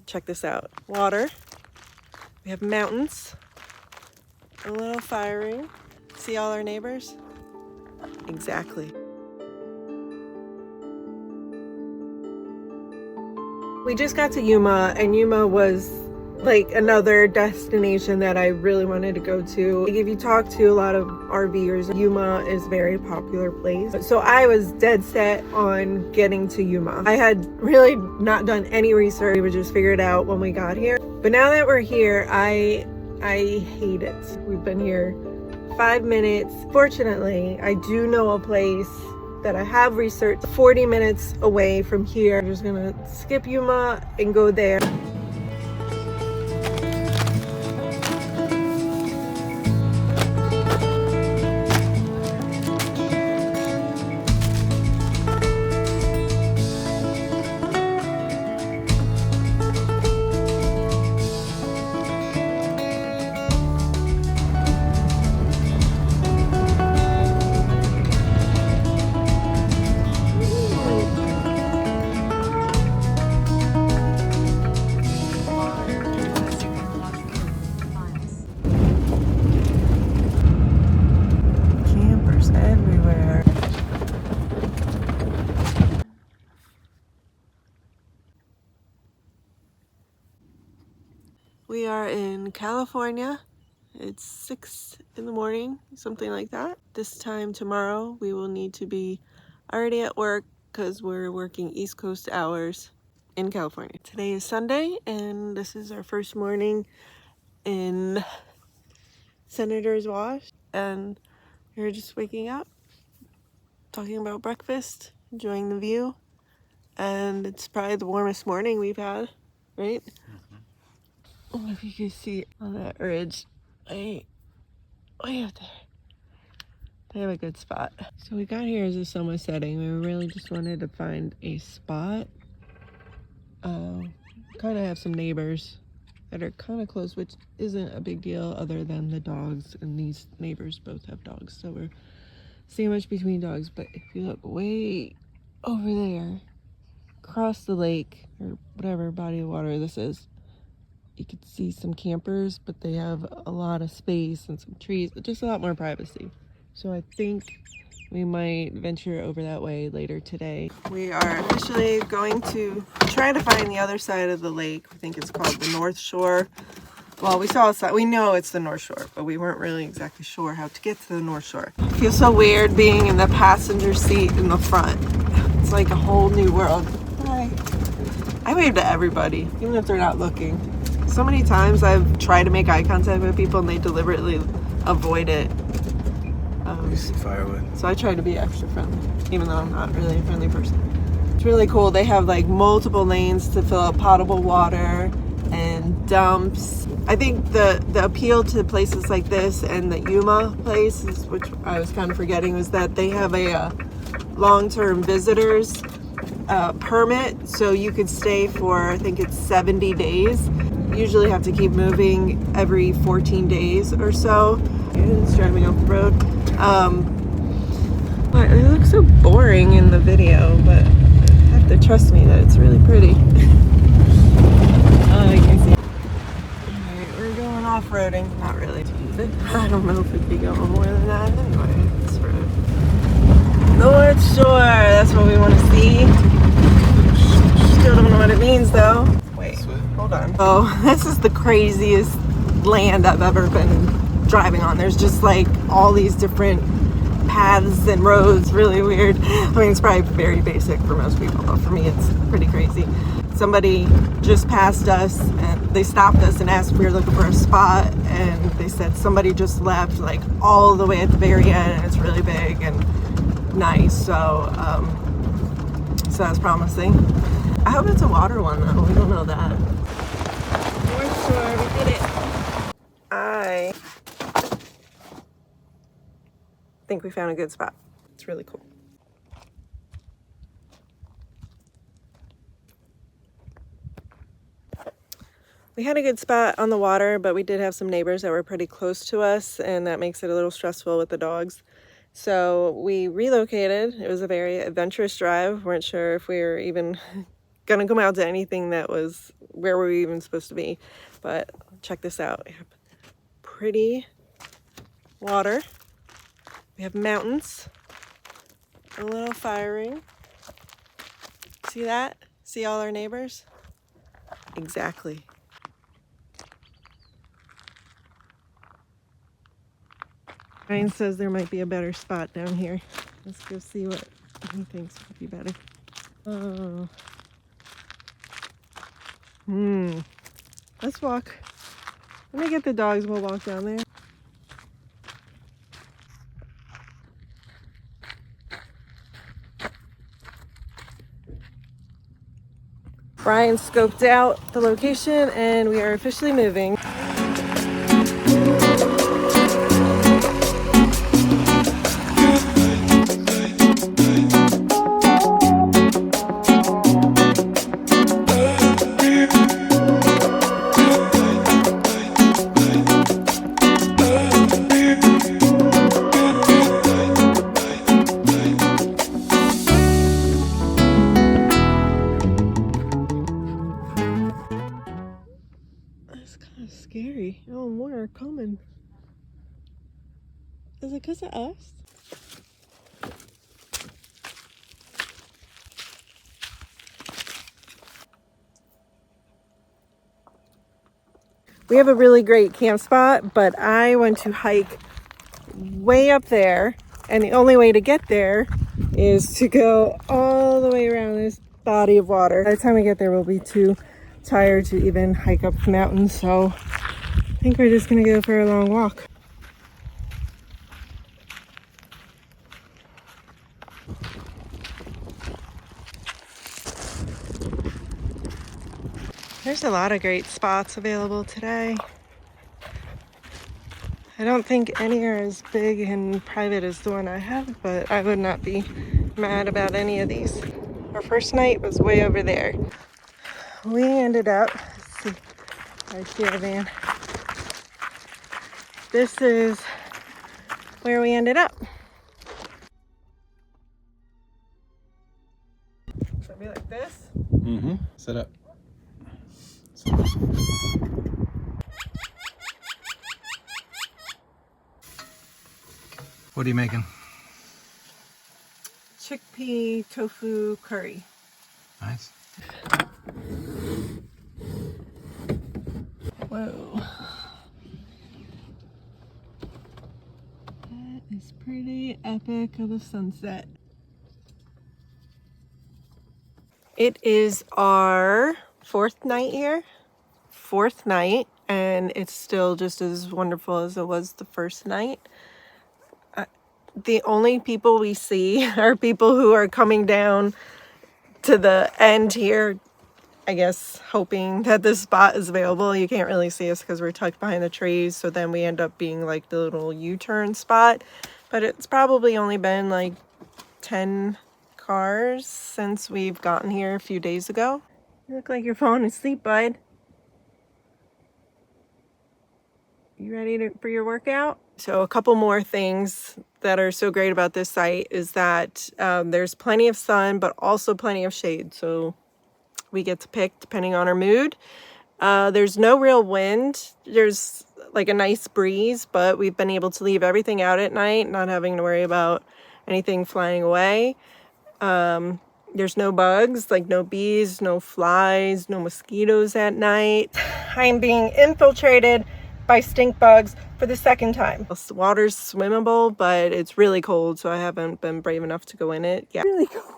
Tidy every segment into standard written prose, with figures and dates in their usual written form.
check this out. Water. We have mountains. A little fire ring. See all our neighbors? Exactly. We just got to Yuma, and Yuma was like another destination that I really wanted to go to. Like, if you talk to a lot of RVers, Yuma is a very popular place. So I was dead set on getting to Yuma. I had really not done any research. We would just figure it out when we got here. But now that we're here, I hate it. We've been here 5 minutes. Fortunately, I do know a place that I have researched 40 minutes away from here. I'm just gonna skip Yuma and go there. We are in California. It's 6 in the morning, something like that. This time tomorrow, we will need to be already at work because we're working East Coast hours in California. Today is Sunday, and this is our first morning in Senator's Wash. And we're just waking up, talking about breakfast, enjoying the view. And it's probably the warmest morning we've had, right? Oh, if you can see on that ridge, way up there. They have a good spot. So we got here as the sun was setting. We really just wanted to find a spot. Kind of have some neighbors that are kind of close, which isn't a big deal other than the dogs. And these neighbors both have dogs, so we're sandwiched between dogs. But if you look way over there, across the lake, or whatever body of water this is, you could see some campers, but they have a lot of space and some trees, just a lot more privacy. So I think we might venture over that way later today. We are officially going to try to find the other side of the lake. I think it's called the North Shore. Well, we know it's the North Shore, but we weren't really exactly sure how to get to the North Shore. It feels so weird being in the passenger seat in the front. It's like a whole new world. Hi. I wave to everybody, even if they're not looking. So many times I've tried to make eye contact with people and they deliberately avoid it. You see firewood. So I try to be extra friendly, even though I'm not really a friendly person. It's really cool. They have like multiple lanes to fill up potable water and dumps. I think the appeal to places like this and the Yuma place, which I was kind of forgetting, was that they have a long-term visitors permit. So you could stay for, I think it's 70 days. Usually have to keep moving every 14 days or so. It's driving off the road. But it looks so boring in the video, but you have to trust me that it's really pretty. You can see. Alright, we're going off-roading. Not really. I don't know if it'd be going more than that anyway. It's for North Shore. That's what we want to see. Still don't know what it means though. Wait, hold on. Oh, this is the craziest land I've ever been driving on. There's just like all these different paths and roads, really weird. I mean, it's probably very basic for most people, but for me it's pretty crazy. Somebody just passed us and they stopped us and asked if we were looking for a spot, and they said somebody just left like all the way at the very end, and it's really big and nice, so that's promising. I hope it's a water one though. We don't know that. North Shore, we did it. I think we found a good spot. It's really cool. We had a good spot on the water, but we did have some neighbors that were pretty close to us, and that makes it a little stressful with the dogs. So we relocated. It was a very adventurous drive. Weren't sure if we were even gonna come out to anything that was where were we even supposed to be? But check this out. We have pretty water. We have mountains. A little fire ring. See that? See all our neighbors? Exactly. Ryan says there might be a better spot down here. Let's go see what he thinks would be better. Oh. Let's walk. Let me get the dogs, we'll walk down there. Brian scoped out the location and we are officially moving. That's kind of scary. Oh, more are coming. Is it because of us? We have a really great camp spot, but I want to hike way up there, and the only way to get there is to go all the way around this body of water. By the time we get there, we'll be too tired to even hike up the mountain, so I think we're just gonna go for a long walk. There's a lot of great spots available today. I don't think any are as big and private as the one I have, but I would not be mad about any of these. Our first night was way over there. We ended up, let's see, I see our van. This is where we ended up. Should it be like this? Mm-hmm. Set up. What are you making? Chickpea tofu curry. Nice. Whoa. That is pretty epic of a sunset. It is our fourth night here. Fourth night, and it's still just as wonderful as it was the first night. The only people we see are people who are coming down to the end here, I guess, hoping that this spot is available. You can't really see us because we're tucked behind the trees, so then we end up being like the little U-turn spot. But it's probably only been like 10 cars since we've gotten here a few days ago. You look like you're falling asleep, bud. You ready for your workout? So a couple more things that are so great about this site is that there's plenty of sun, but also plenty of shade. So we get to pick depending on our mood. There's no real wind. There's like a nice breeze, but we've been able to leave everything out at night, not having to worry about anything flying away. There's no bugs, like no bees, no flies, no mosquitoes at night. I'm being infiltrated by stink bugs for the second time. The water's swimmable, but it's really cold, so I haven't been brave enough to go in it yet. Really cold.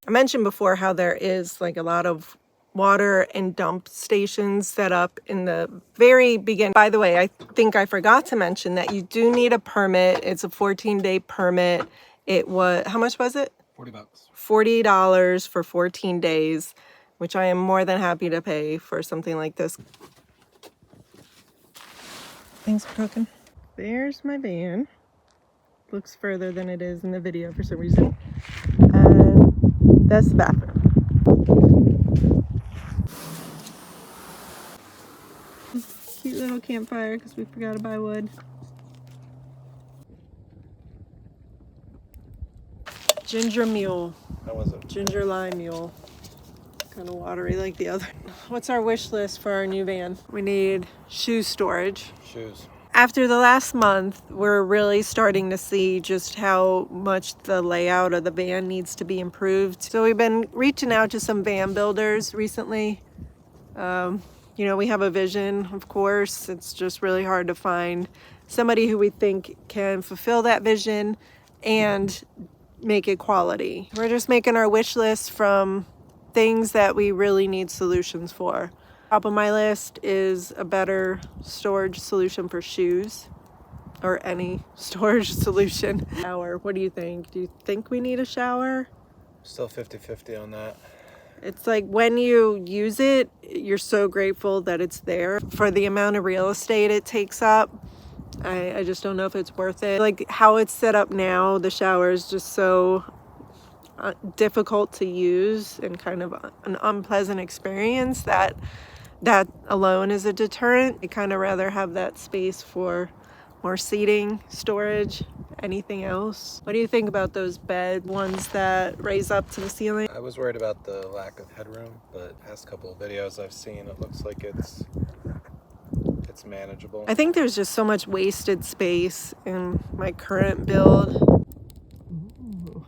I mentioned before how there is like a lot of water and dump stations set up in the very beginning. By the way, I think I forgot to mention that you do need a permit. It's a 14-day permit. It was, how much was it? $40. $40 for 14 days, which I am more than happy to pay for something like this. Thanks for cooking. There's my van. Looks further than it is in the video for some reason. And that's the bathroom. Cute little campfire because we forgot to buy wood. Ginger mule. How was it? Ginger lime mule. kind of watery like the other. What's our wish list for our new van? We need shoe storage. Shoes. After the last month, we're really starting to see just how much the layout of the van needs to be improved. So we've been reaching out to some van builders recently. You know, we have a vision, of course. It's just really hard to find somebody who we think can fulfill that vision and make it quality. We're just making our wish list from things that we really need solutions for. Top of my list is a better storage solution for shoes, or any storage solution. Shower, what do you think? Do you think we need a shower? Still 50-50 on that. It's like when you use it, you're so grateful that it's there. For the amount of real estate it takes up, I just don't know if it's worth it. Like how it's set up now, the shower is just so difficult to use and kind of an unpleasant experience that alone is a deterrent. I kind of rather have that space for more seating, storage, anything else. What do you think about those bed ones that raise up to the ceiling? I was worried about the lack of headroom, but past couple of videos I've seen, it looks like it's manageable. I think there's just so much wasted space in my current build. Ooh.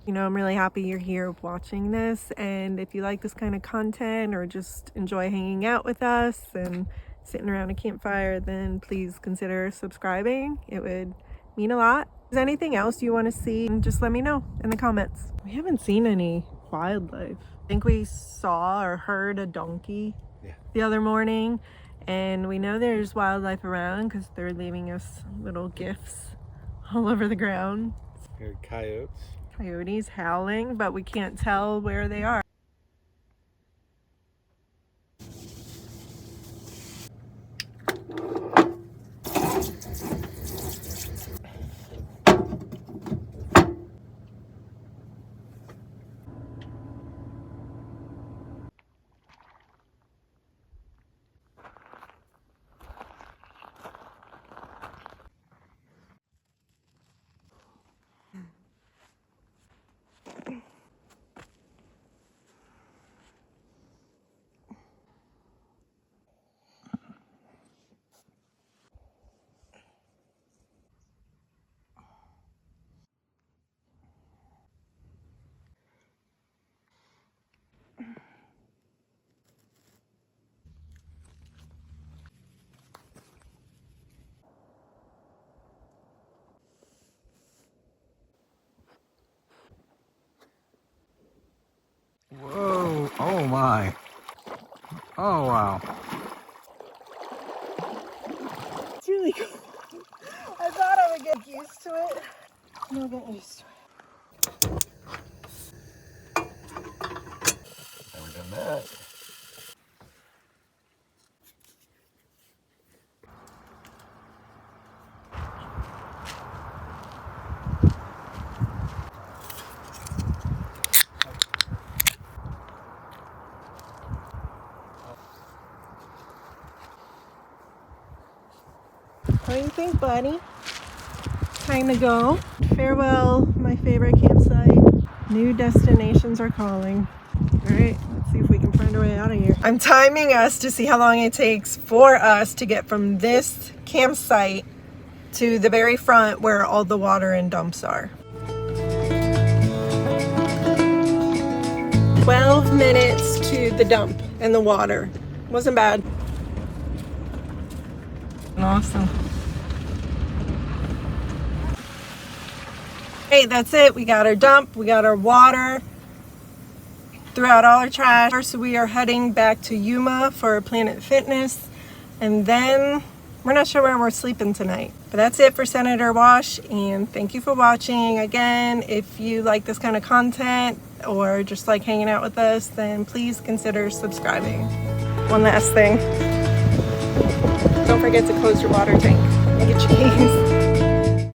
You know, I'm really happy you're here watching this, and if you like this kind of content or just enjoy hanging out with us and sitting around a campfire, then please consider subscribing. It would mean a lot. If there's anything else you want to see, just let me know in the comments. We haven't seen any wildlife. I think we saw or heard a donkey the other morning, and we know there's wildlife around because they're leaving us little gifts all over the ground. Here are coyotes. Coyotes howling, but we can't tell where they are. Whoa, oh my. Oh wow. It's really cool. I thought I would get used to it. I'm not getting used to it. Never done that. What do you think, buddy? Time to go. Farewell, my favorite campsite. New destinations are calling. All right, let's see if we can find our way out of here. I'm timing us to see how long it takes for us to get from this campsite to the very front where all the water and dumps are. 12 minutes to the dump and the water. Wasn't bad. Awesome. Hey, that's it. We got our dump, we got our water, threw out all our trash. So we are heading back to Yuma for Planet Fitness, and then we're not sure where we're sleeping tonight. But that's it for Senator Wash, and thank you for watching. Again, if you like this kind of content or just like hanging out with us, then please consider subscribing. One last thing. Don't forget to close your water tank and get your keys.